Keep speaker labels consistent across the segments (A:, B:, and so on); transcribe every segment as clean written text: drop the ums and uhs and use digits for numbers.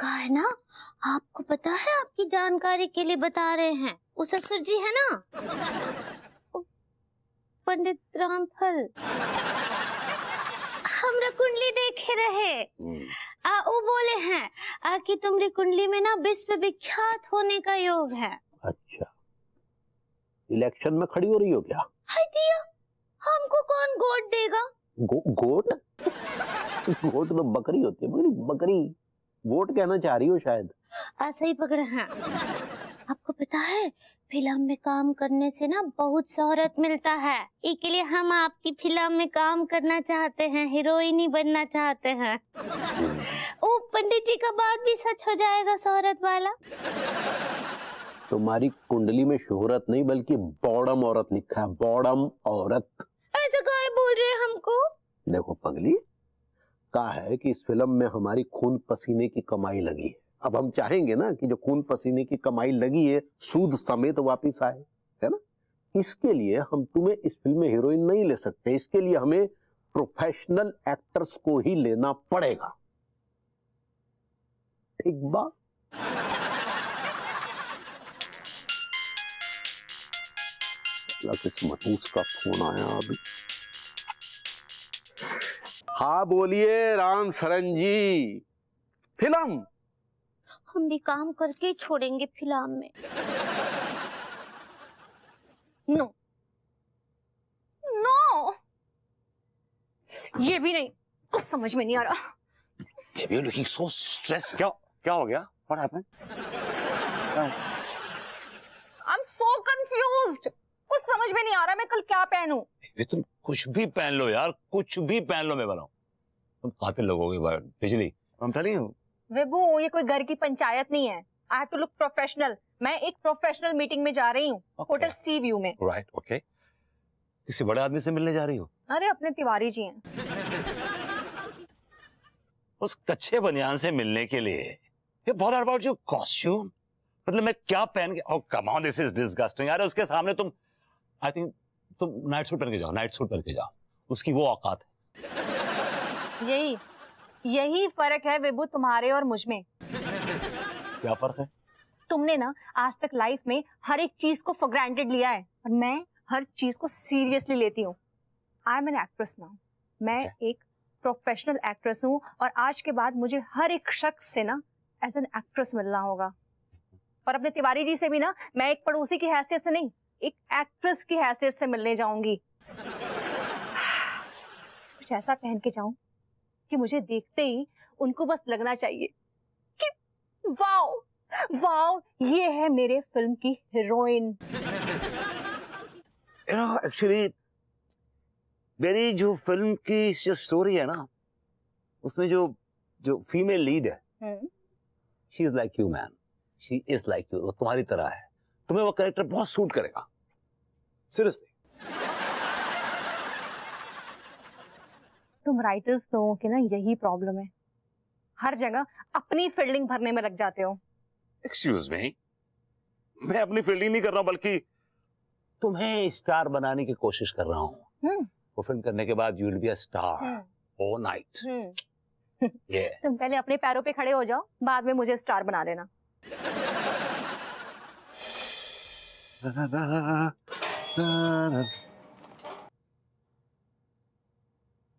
A: कहा है ना, आपको पता है, आपकी जानकारी के लिए बता रहे हैं, वो ससुर जी है ना, पंडित रामफल, हमरा कुंडली देखे रहे। वो बोले हैं कि तुम्हारी कुंडली में ना विश्व विख्यात होने का योग है।
B: अच्छा, इलेक्शन में खड़ी हो रही हो क्या?
A: हाय दिया, हमको कौन वोट देगा?
B: गोट? गोट तो बकरी होती है, बकरी वोट कहना चाह रही हो शायद।
A: ऐसा ही पकड़े हैं। आपको पता है, फिल्म में काम करने से ना बहुत शोहरत मिलता है, इसके लिए हम आपकी फिल्म में काम करना चाहते हैं, हीरोइन ही बनना चाहते हैं। ओ पंडित जी का बात भी सच हो जाएगा शोहरत वाला।
B: तुम्हारी कुंडली में शोहरत नहीं बल्कि बॉडम औरत लिखा है, बॉडम औरत।
A: ऐसा काहे बोल रहे हैं हमको?
B: देखो पगली, कहा है कि इस फिल्म में हमारी खून पसीने की कमाई लगी है। अब हम चाहेंगे ना कि जो खून पसीने की कमाई लगी है सूद समेत वापिस आए, है ना। इसके लिए हम तुम्हें इस फिल्म में हीरोइन नहीं ले सकते, इसके लिए हमें प्रोफेशनल एक्टर्स को ही लेना पड़ेगा। ठीक बात? किस मतूस का फोन आया अभी। हाँ बोलिए राम सरन जी। फिल्म
A: हम भी काम करके ही छोड़ेंगे फिल्म में। नो नो, ये भी नहीं, कुछ समझ में नहीं आ रहा।
C: Baby, you're looking so stressed. क्या हो गया? What happened?
A: I'm so confused. कुछ समझ में नहीं आ रहा मैं कल क्या पहनूं।
C: Baby, तुम कुछ भी पहन लो यार, कुछ भी पहन लो, मैं बताऊं तुम कातिल लोगोगे बिजली। I'm telling you.
A: विभू, ये कोई घर की पंचायत नहीं है। I have to look professional. मैं एक प्रोफेशनल मीटिंग में जा रही हूँ, होटल सी व्यू में।
C: Right, okay. किसी बड़े आदमी से मिलने जा रही हो?
A: अरे अपने तिवारी जी हैं।
C: उस कच्चे बनियान से मिलने के लिए ये बहुत अबाउट योर कॉस्ट्यूम। मतलब मैं क्या पहन के, oh come on, this is disgusting यार। उसके सामने तुम, I think तुम नाइट सूट पहन के जाओ, नाइट सूट पहन के जाओ, उसकी वो औकात है।
A: यही फर्क है विभू तुम्हारे और मुझ में।
C: क्या फर्क है?
A: तुमने ना आज तक लाइफ में हर एक चीज को फॉर ग्रांटेड लिया है और मैं हर चीज को सीरियसली लेती हूँ। I am an actress now, मैं एक प्रोफेशनल एक्ट्रेस हूँ और आज के बाद मुझे हर एक शख्स से ना एज एन एक्ट्रेस मिलना होगा। और अपने तिवारी जी से भी ना मैं एक पड़ोसी की हैसियत से नहीं, एक एक्ट्रेस की हैसियत से मिलने जाऊंगी। कुछ ऐसा पहन के जाऊं कि मुझे देखते ही उनको बस लगना चाहिए कि वाओ वाओ, ये है मेरे फिल्म की हीरोइन।
C: एक्चुअली मेरी जो फिल्म की जो स्टोरी है ना, उसमें जो फीमेल लीड है, she is like you man, she is like you, वो तुम्हारी तरह है। तुम्हें वो कैरेक्टर बहुत सूट करेगा, सीरियसली।
A: तुम राइटर्स लोगों के ना यही प्रॉब्लम है, हर जगह अपनी फील्डिंग भरने में लग जाते हो।
C: एक्सक्यूज मी, मैं अपनी फील्डिंग नहीं कर रहा हूं, बल्कि तुम्हें स्टार बनाने की कोशिश कर रहा हूँ। वो फिल्म करने के बाद you will be a star overnight.
A: तुम पहले अपने पैरों पे खड़े हो जाओ, बाद में मुझे स्टार बना देना।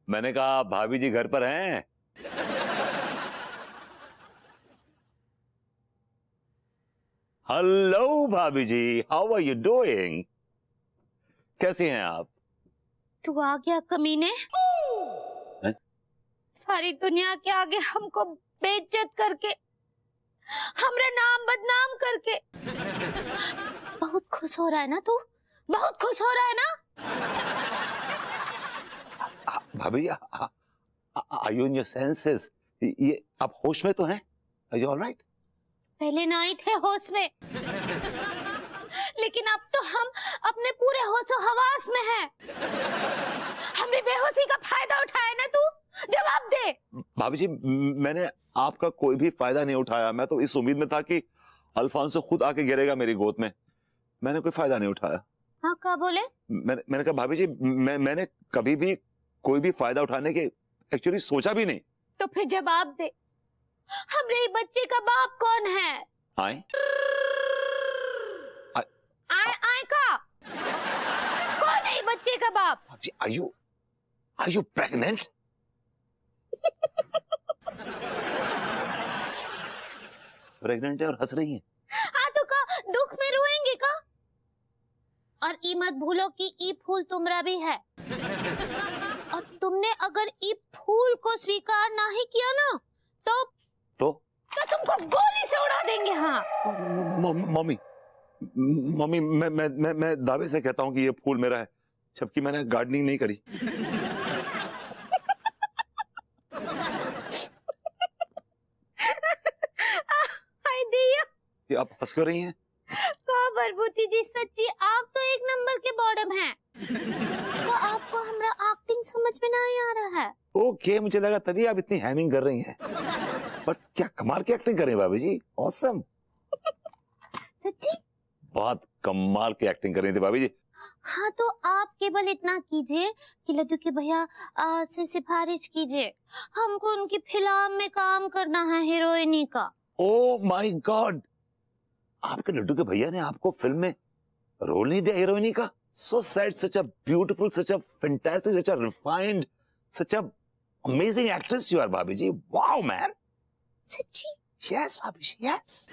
C: मैंने कहा भाभी जी घर पर हैं? हेलो भाभी जी, हाउ आर यू डूइंग? कैसी हैं आप?
A: तू आ गया कमीने, सारी दुनिया के आगे हमको बेइज्जत करके, हमरा नाम बदनाम करके। बहुत खुश हो रहा है ना तू? बहुत खुश हो रहा है ना?
C: भाभी, are you in your senses? ये आप होश में तो हैं? Are you alright?
A: पहले ना ही थे होश में, लेकिन अब तो हम अपने पूरे होशो हवास में हैं। हमने बेहोशी का फायदा उठाया ना तू? जवाब दे।
C: भाभी जी, मैंने आपका कोई भी फायदा नहीं उठाया। मैं तो इस उम्मीद में था कि अल्फांसो खुद आके गिरेगा मेरी गोद में। मैंने कोई फायदा नहीं उठाया।
A: हाँ, क्या बोले?
C: मैंने कहा भाभी जी, मैंने कभी भी कोई भी फायदा उठाने के एक्चुअली सोचा भी नहीं।
A: तो फिर जवाब दे,
D: हमरे बच्चे का बाप कौन है?
C: आए
D: आए का कौन है बच्चे का बाप?
C: Are you pregnant? प्रेग्नेंट है और हंस रही है।
D: हाँ तो का दुख में रोएंगे का? और ई मत भूलो कि ई फूल तुमरा भी है, और तुमने अगर ई फूल को स्वीकार नहीं किया ना तो तुमको गोली से उड़ा देंगे। हाँ
E: मम्मी मैं दावे से कहता हूँ कि ये फूल मेरा है, जबकि मैंने गार्डनिंग नहीं करी। ये आप हंस क्यों रही हैं?
D: बरबूती जी सच्ची आप तो एक नंबर के बॉडम हैं। तो आपको हमारा एक्टिंग समझ में नहीं आ रहा है?
E: ओके, मुझे लगा तभी आप इतनी हैमिंग कर रही हैं। बट क्या कमाल की एक्टिंग कर रही हैं भाभी जी, ऑसम।
D: सच्ची
E: बहुत कमाल की एक्टिंग कर रही थी भाभी जी।
D: हाँ तो आप केवल इतना कीजिए कि लड्डू के भैया से सिफारिश कीजिए, हमको उनकी फिल्म में काम करना है हीरोइनी का।
E: ओह माय गॉड, आपके लड्डू के भैया ने आपको फिल्म में रोल नहीं दिया हीरोइनी का? So sad, such a beautiful, such a fantastic, such a refined, such a amazing actress you are bhabhi ji. Wow man.
D: सच्ची?
E: Yes bhabhi ji, yes.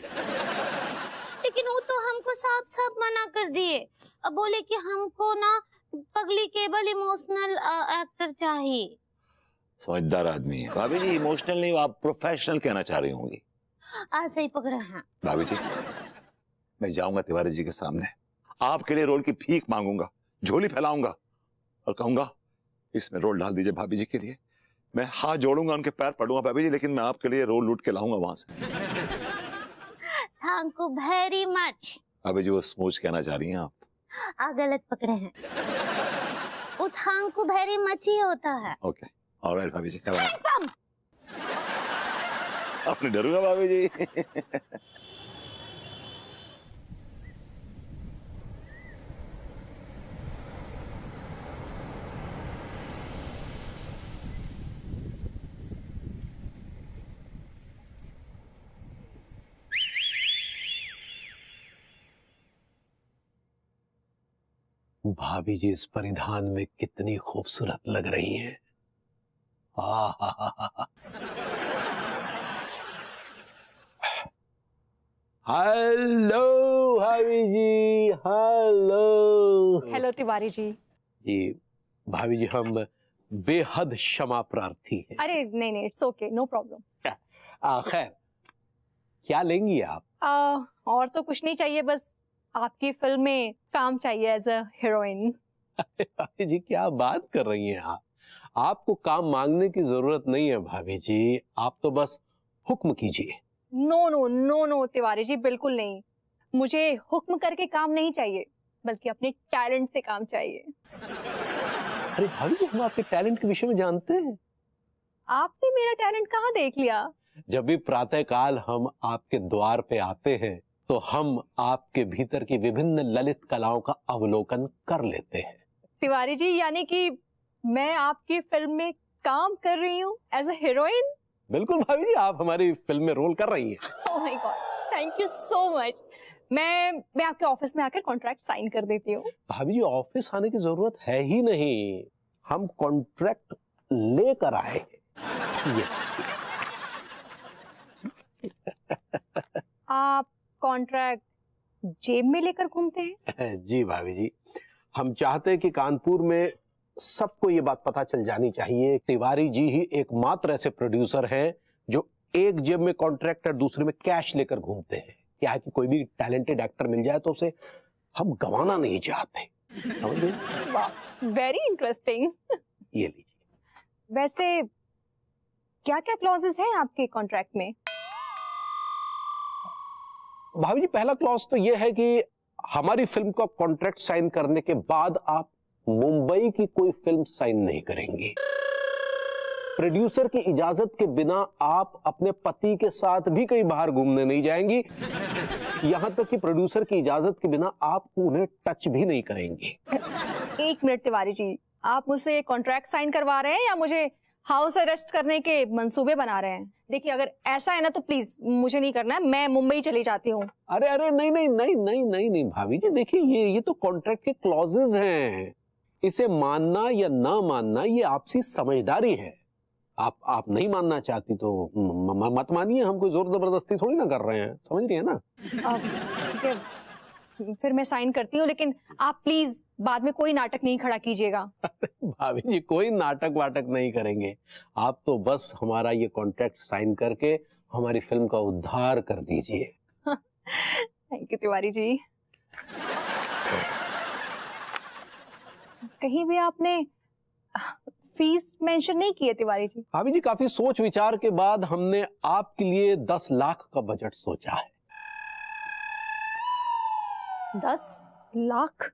D: लेकिन वो तो हमको साफ साफ मना कर दिए, अब बोले कि हमको ना पगली केवल इमोशनल एक्टर चाहिए।
E: समझदार आदमी है भाभी जी, इमोशनल नहीं, आप प्रोफेशनल कहना चाह रही होंगी।
D: ऐसे ही पकड़े हैं
E: भाभी जी। मैं जाऊंगा तिवारी जी के सामने, आपके लिए रोल की भीख मांगूंगा, झोली फैलाऊंगा और कहूंगा इसमें रोल डाल दीजिए भाभी जी के लिए। मैं हाथ जोड़ूंगा, उनके पैर पड़ूंगा भाभी जी, लेकिन मैं आपके लिए रोल लूट के लाऊंगा वहां से।
D: Thank you very much.
E: भाभी जी वो स्मूच कहना चाह रही हैं आप?
D: गलत पकड़े हैं, वो थैंक यू वेरी मच ही होता है।
E: ओके ऑलराइट भाभी जी। आपने डरूंगा भाभी जी।
B: भाभी जी इस परिधान में कितनी खूबसूरत लग रही हैं। हेलो भाभी जी,
A: हेलो तिवारी जी।
B: जी भाभी जी, हम बेहद क्षमा प्रार्थी हैं।
A: अरे नहीं, इट्स ओके, नो प्रॉब्लम।
B: खैर, क्या लेंगी आप?
A: और तो कुछ नहीं चाहिए, बस आपकी फिल्म में काम चाहिए एज अ हीरोइन।
B: भाभी जी क्या बात कर रही हैं आप? आपको काम मांगने की जरूरत नहीं है भाभी जी, आप तो बस हुक्म कीजिए।
A: No no no no Tiwari ji, बिल्कुल नहीं। मुझे हुक्म करके काम नहीं चाहिए, बल्कि अपने टैलेंट से काम चाहिए।
B: अरे भाभी जी, हम आपके टैलेंट के विषय में जानते हैं।
A: आपने मेरा टैलेंट कहाँ देख लिया?
B: जब भी प्रातःकाल हम आपके द्वार पे आते हैं तो हम आपके भीतर की विभिन्न ललित कलाओं का अवलोकन कर लेते हैं।
A: तिवारी जी, यानी कि मैं आपकी फिल्म में काम कर रही हूँ एज अ हीरोइन?
B: बिल्कुल भाभी जी, आप हमारी फिल्म में रोल कर रही हैं।
A: Oh my God, thank you so much. मैं आपके ऑफिस में आकर कॉन्ट्रैक्ट साइन कर देती हूँ।
B: भाभी जी ऑफिस आने की जरूरत है ही नहीं, हम कॉन्ट्रैक्ट लेकर आए हैं।
A: आप कॉन्ट्रैक्ट जेब में लेकर घूमते हैं?
B: जी भाभी जी, हम चाहते हैं कि कानपुर में सबको ये बात पता चल जानी चाहिए, तिवारी जी ही एकमात्र ऐसे प्रोड्यूसर हैं जो एक जेब में कॉन्ट्रैक्ट और दूसरे में कैश लेकर घूमते हैं। क्या है कि कोई भी टैलेंटेड एक्टर मिल जाए तो उसे हम गंवाना नहीं चाहते।
A: Very interesting.
B: ये लीजिए।
A: वैसे क्या क्या क्लॉजेस हैं आपके कॉन्ट्रैक्ट में?
B: भाभी जी पहला क्लॉज तो यह है कि हमारी फिल्म का कॉन्ट्रैक्ट साइन करने के बाद आप मुंबई की कोई फिल्म साइन नहीं करेंगे। प्रोड्यूसर की इजाजत के बिना आप अपने पति के साथ भी कहीं बाहर घूमने नहीं जाएंगी। यहां तक कि प्रोड्यूसर की इजाजत के बिना आप उन्हें टच भी नहीं करेंगे।
A: एक मिनट तिवारी जी, आप मुझसे कॉन्ट्रैक्ट साइन करवा रहे हैं या मुझे हाउस अरेस्ट करने के मंसूबे बना रहे हैं। देखिए अगर ऐसा है ना तो प्लीज मुझे नहीं करना है, मैं मुंबई चली जाती हूँ।
B: अरे अरे नहीं नहीं नहीं नहीं नहीं नहीं भाभी जी, देखिए ये तो कॉन्ट्रैक्ट के क्लॉजेज हैं, इसे मानना या ना मानना ये आपसी समझदारी है। आप नहीं मानना चाहती तो मत मानिए, हम कोई जोर जबरदस्ती थोड़ी ना कर रहे हैं, समझ रही है ना।
A: ठीक है, फिर मैं साइन करती हूँ, लेकिन आप प्लीज बाद में कोई नाटक नहीं खड़ा कीजिएगा।
B: भाभी जी कोई नाटक वाटक नहीं करेंगे, आप तो बस हमारा ये कॉन्ट्रैक्ट साइन करके हमारी फिल्म का उद्धार कर दीजिए।
A: Thank you Tiwari ji. कहीं भी आपने फीस मेंशन नहीं की है तिवारी जी।
B: भाभी जी काफी सोच विचार के बाद हमने आपके लिए 10 लाख का बजट सोचा है।
A: 10 लाख?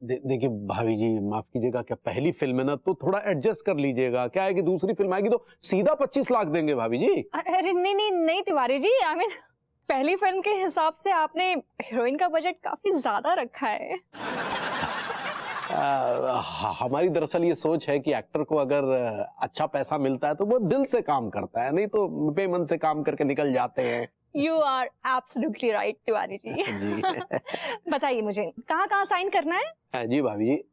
B: देखिए भाभी जी माफ कीजिएगा, क्या पहली फिल्म है ना तो थोड़ा एडजस्ट कर लीजिएगा, क्या है कि दूसरी फिल्म आएगी तो सीधा 25 लाख देंगे भाभी जी।
A: अरे नहीं नहीं नहीं तिवारी जी, आई मीन पहली फिल्म के हिसाब से आपने हीरोइन का बजट काफी ज्यादा रखा है।
B: हमारी दरअसल ये सोच है कि एक्टर को अगर अच्छा पैसा मिलता है तो वो दिल से काम करता है, नहीं तो बेमन से काम करके निकल जाते हैं।
A: You are absolutely right Tiwari ji.
B: जी
A: बताइए मुझे कहाँ कहाँ साइन करना है?
B: जी भाभी जी,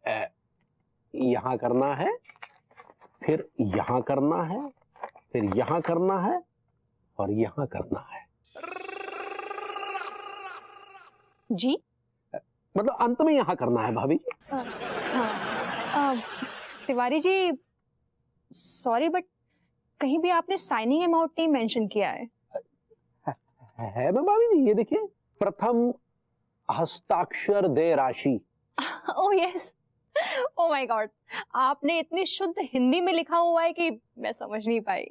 B: यहाँ करना है, फिर यहाँ करना है, फिर यहाँ करना है और यहाँ करना है।
A: जी
B: मतलब अंत में यहाँ करना है भाभी जी।
A: हाँ तिवारी जी सॉरी बट कहीं भी आपने साइनिंग अमाउंट नहीं मेंशन किया है
B: ना भाभी जी, ये देखिए, प्रथम हस्ताक्षर दे राशि।
A: Oh yes, oh my God, आपने इतनी शुद्ध हिंदी में लिखा हुआ है कि मैं समझ नहीं पाई।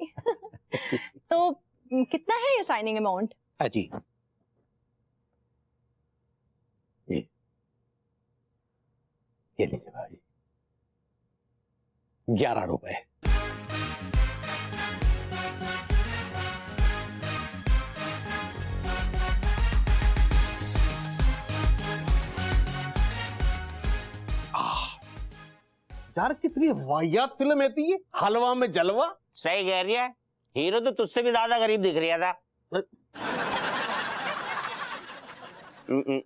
A: तो कितना है ये साइनिंग अमाउंट?
B: जी ये लीजिए भाई, 11 रुपए। यार कितनी वाहियात फिल्म है ये, हलवा में जलवा।
F: सही कह रही है, हीरो तो तुझसे भी ज्यादा गरीब दिख रहा था।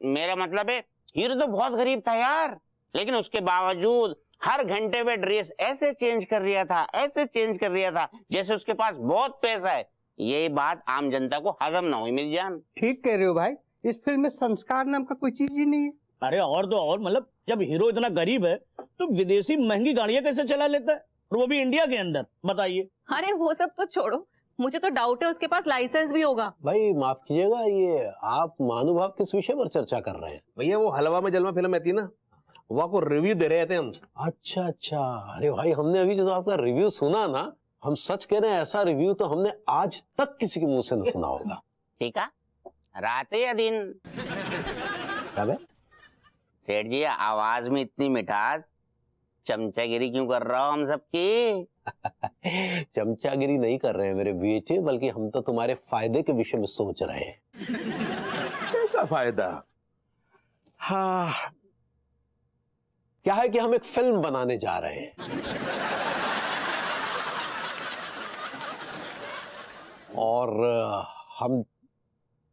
F: मेरा मतलब है हीरो तो बहुत गरीब था यार, लेकिन उसके बावजूद हर घंटे में ड्रेस ऐसे चेंज कर रहा था, ऐसे चेंज कर रहा था जैसे उसके पास बहुत पैसा है। ये बात आम जनता को हजम ना हुई मेरी जान।
G: ठीक कह रहे हो भाई, इस फिल्म में संस्कार नाम का कोई चीज ही नहीं है।
H: अरे और तो और, मतलब जब हीरो इतना गरीब है तो विदेशी महंगी गाड़ियां कैसे चला लेता है, और वो भी इंडिया के अंदर, बताइए।
I: अरे वो सब तो छोड़ो, मुझे तो डाउट है उसके पास लाइसेंस भी होगा।
B: भाई माफ कीजिएगा, ये आप महानुभाव किस विषय पर चर्चा कर रहे हैं?
J: भैया वो हलवा में जलवा फिल्म आती है ना, वो आपको रिव्यू दे रहे थे हम।
B: अच्छा अच्छा, अरे भाई हमने अभी जो आपका रिव्यू सुना ना, हम सच कह रहे हैं ऐसा रिव्यू तो हमने आज तक किसी के मुंह से न सुना होगा।
F: ठीक है, रात या दिन?
B: क्या है
F: सेठ जी, आवाज में इतनी मिठास, चमचागिरी क्यों कर रहा हो हम सबकी?
B: चमचागिरी नहीं कर रहे हैं मेरे बेटे, बल्कि हम तो तुम्हारे फायदे के विषय में सोच रहे हैं।
J: कैसा फायदा?
B: हाँ, क्या है कि हम एक फिल्म बनाने जा रहे हैं और हम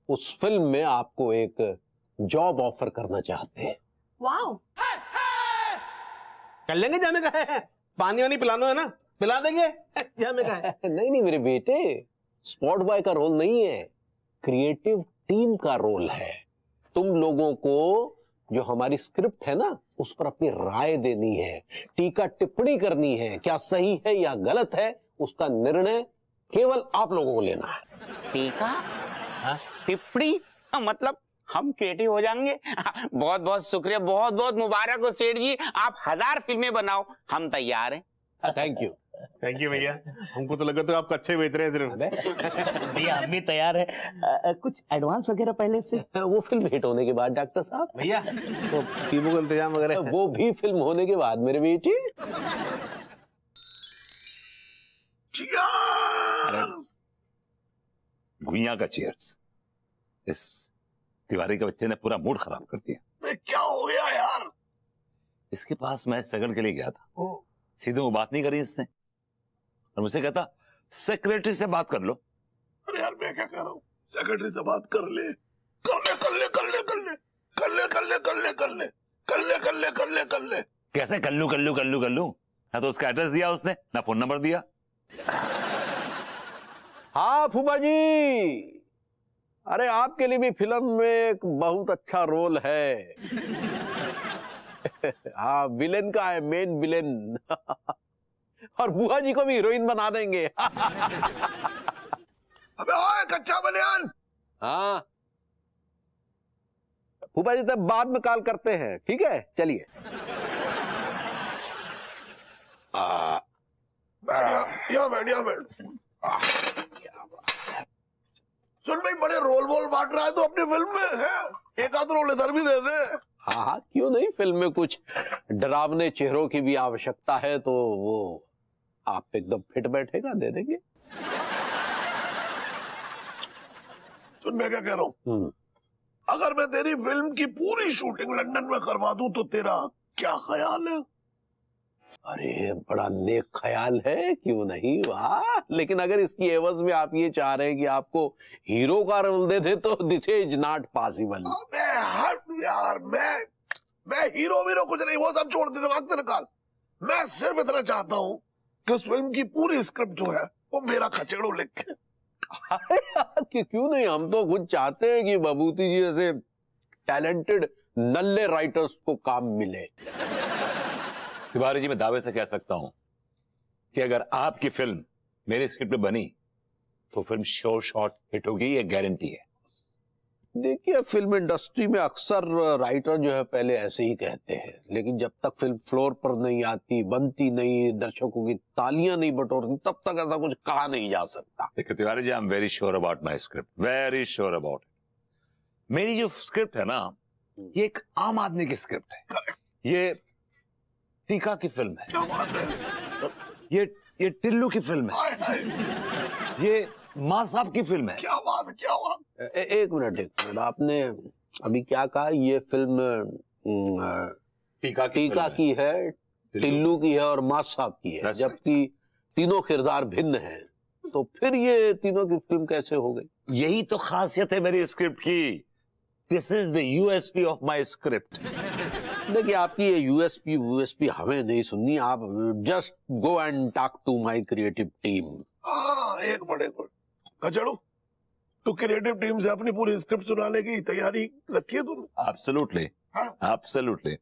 B: उस फिल्म में आपको एक जॉब ऑफर करना चाहते हैं।
I: वाओ,
J: कर लेंगे, जाने का है, पानी वानी पिलाना है ना, पिला देंगे, जाने का है।
B: नहीं नहीं मेरे बेटे, स्पॉट बॉय का रोल नहीं है, क्रिएटिव टीम का रोल है। तुम लोगों को जो हमारी स्क्रिप्ट है ना उस पर अपनी राय देनी है, टीका टिप्पणी करनी है, क्या सही है या गलत है उसका निर्णय केवल आप लोगों को लेना है।
F: टीका टिप्पणी, मतलब हम क्रिएटिव हो जाएंगे। बहुत बहुत शुक्रिया, बहुत बहुत मुबारक हो सेठ जी, आप 1000 फिल्में बनाओ, हम तैयार हैं।
B: Thank you.
J: थैंक यू भैया, हमको तो लगा तो आप अच्छे बेच रहे हैं सिर्फ।
H: भैया हम भी तैयार है, कुछ एडवांस वगैरह पहले से?
B: वो फिल्म हिट होने के बाद डॉक्टर साहब।
J: भैया तो टीमों का इंतजाम वगैरह?
B: वो भी फिल्म होने के बाद मेरे बेटे।
E: भुइयां का चीयर्स। इस तिवारी के बच्चे ने पूरा मूड खराब कर दिया।
J: क्या हो गया यार?
E: इसके पास मैं स्ट्रगल के लिए गया था, सीधे वो बात नहीं करी इसने,
C: और मुझसे कहता सेक्रेटरी से बात कर लो।
K: अरे यार मैं क्या कह रहा हूँ, सेक्रेटरी से बात कर ले, कर ले कर ले कर ले कर ले कर ले कर ले कर ले कर ले कर ले कर ले कर ले कर ले।
C: कैसे कर लूं कर लूं कर लूं कर लूं? ना तो उसका एड्रेस दिया उसने, ना फोन नंबर दिया।
B: हाँ फूफा जी, अरे आपके लिए भी फिल्म में एक बहुत अच्छा रोल है। हाँ विलेन का है, मेन विलेन। और बुआ जी को भी हीरोइन बना देंगे।
K: अबे ओए कच्चा बनियान।
B: हाँ फूफा जी तब बाद में कॉल करते हैं, ठीक है चलिए।
K: बैठ। सुन भाई, बड़े रोल वोल बांट रहा है तो अपनी फिल्म में है, एक आध रोल इधर भी दे दे।
B: हाँ हाँ क्यों नहीं, फिल्म में कुछ डरावने चेहरों की भी आवश्यकता है तो वो आप एकदम फिट बैठेगा, दे देंगे।
K: सुन मैं क्या कह रहा हूँ, अगर मैं तेरी फिल्म की पूरी शूटिंग लंदन में करवा दूं तो तेरा क्या ख्याल है?
B: अरे बड़ा नेक ख्याल है, क्यों नहीं, वाह। लेकिन अगर इसकी एवज में आप ये चाह रहे हैं कि आपको हीरो का रोल दे दे तो दिस इज नॉट पॉसिबल।
K: अबे हट यार, मैं हीरो वीरो कुछ नहीं, वो सब छोड़ दे, दिमाग से निकाल। मैं सिर्फ इतना चाहता हूँ कि उस फिल्म की पूरी स्क्रिप्ट जो है वो मेरा खचेड़ो लिखे।
B: कि क्यों नहीं, हम तो खुद चाहते हैं कि बबूती जी जैसे टैलेंटेड नल्ले राइटर्स को काम मिले।
C: तिवारी जी मैं दावे से कह सकता हूं कि अगर आपकी फिल्म मेरी स्क्रिप्ट पे बनी तो फिल्म श्योर शॉट हिट होगी, ये गारंटी है।
B: देखिए फिल्म इंडस्ट्री में अक्सर राइटर जो है पहले ऐसे ही कहते हैं, लेकिन जब तक फिल्म फ्लोर पर नहीं आती, बनती नहीं, दर्शकों की तालियां नहीं बटोरती, तब तक ऐसा कुछ कहा नहीं जा सकता।
C: देखिए Tiwari ji, I am very sure about my script, very sure about it. मेरी जो स्क्रिप्ट है ना, ये एक आम आदमी की स्क्रिप्ट है। ये टीका की फिल्म है।
K: क्या बात है?
C: ये टिल्लू की फिल्म है। ये माँ साहब की फिल्म है।
K: क्या बात, क्या बात।
B: एक मिनट, आपने अभी क्या कहा? ये फिल्म
C: टीका
B: की है, टिल्लू की है और माँ साहब की है, जबकि तीनों किरदार भिन्न हैं, तो फिर ये तीनों की फिल्म कैसे हो गई?
C: यही तो खासियत है मेरी स्क्रिप्ट की। This is the USP of my script.
B: देखिए आपकी ये यूएसपी हमें नहीं सुननी, आप just go and talk to my creative team.
K: हाँ एक बड़े गुड कचड़ू, तो क्रिएटिव टीम से अपनी पूरी स्क्रिप्ट सुनाने की तैयारी रखी है तूने?
C: Absolutely, absolutely.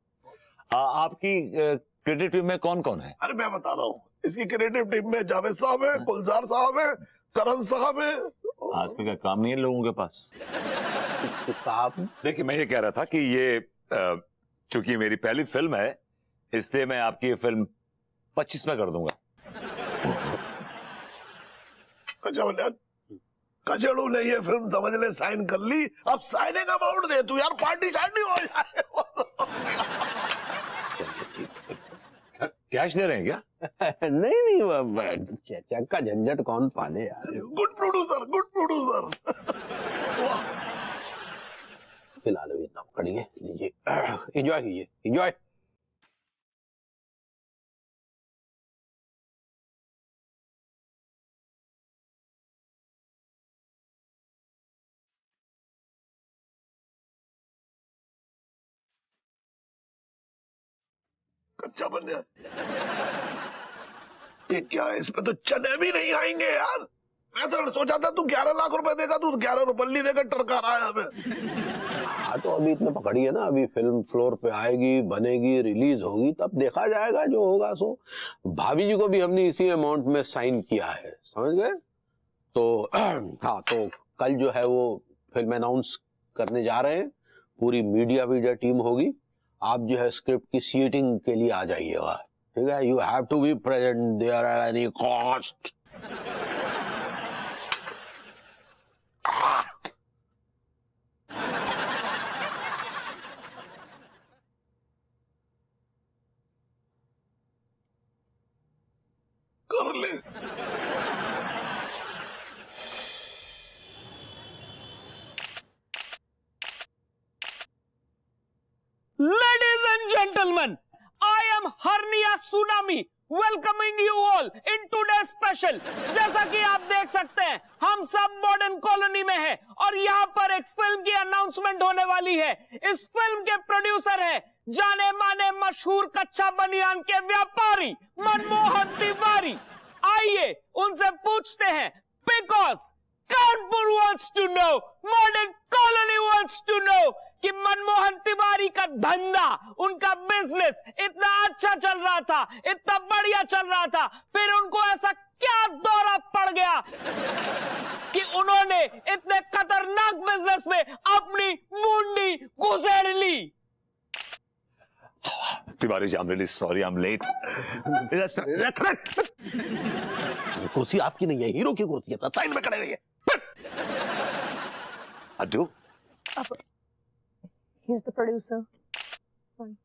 C: आपकी क्रिएटिव टीम में कौन कौन है?
K: अरे मैं बता रहा हूँ, इसकी क्रिएटिव टीम में जावेद साहब है, गुलजार साहब है, करण साहब है।
C: आजकल का काम नहीं है लोगों के पास। देखिए मैं ये कह रहा था कि ये चूंकि मेरी पहली फिल्म है, इसलिए मैं आपकी ये फिल्म 25 में कर दूंगा।
K: कचड़ू ने ये फिल्म समझ ले साइन कर ली, अब साइने का अमाउंट दे तू यार, पार्टी शार्टी हो जाए।
C: कैश दे रहे हैं क्या?
B: नहीं चेक का झंझट कौन पाले यार।
K: Good producer, good producer.
B: फिलहाल अभी इतना करिए, लीजिए, एंजॉय कीजिए, एंजॉय।
K: कच्चा बन गया ये क्या है, इसमें तो चने भी नहीं आएंगे यार। मैं तो सोचा था तू 11 लाख रुपए देगा, तू 11 रुपये देकर टरका रहा है हमें।
B: हाँ तो अभी इतना पकड़िए ना, अभी फिल्म फ्लोर पे आएगी, बनेगी, रिलीज होगी, तब देखा जाएगा जो होगा सो। भाभी जी को भी हमने इसी अमाउंट में साइन किया है, समझ गए? तो हाँ, तो कल जो है वो फिल्म अनाउंस करने जा रहे हैं, पूरी मीडिया टीम होगी। आप जो है स्क्रिप्ट की सीटिंग के लिए आ जाइएगा, ठीक है? You have to be present there at any cost.
K: कर ले।
H: Ladies and gentlemen, I am Hernia Tsunami,
L: welcoming you all in today special. जैसा कि आप देख सकते हैं हम सब मॉडर्न कॉलोनी में हैं और यहाँ पर एक फिल्म की अनाउंसमेंट होने वाली है। इस फिल्म के प्रोड्यूसर है जाने माने मशहूर कच्चा बनियान के व्यापारी मनमोहन तिवारी। आइए उनसे पूछते हैं, because Kanpur wants to know, modern colony wants to know कि मनमोहन तिवारी का धंधा, उनका बिजनेस इतना अच्छा चल रहा था, इतना बढ़िया चल रहा था, फिर उनको ऐसा क्या दौरा पड़ गया कि उन्होंने इतने खतरनाक बिजनेस में अपनी मुंडी घुसेड़ ली।
E: Tiwari ji, I'm really sorry, I'm late.
B: कुर्सी आपकी नहीं है, हीरो की कुर्सी है, साइड में खड़े रहिए।
E: Addu,
A: He's the producer. Sorry.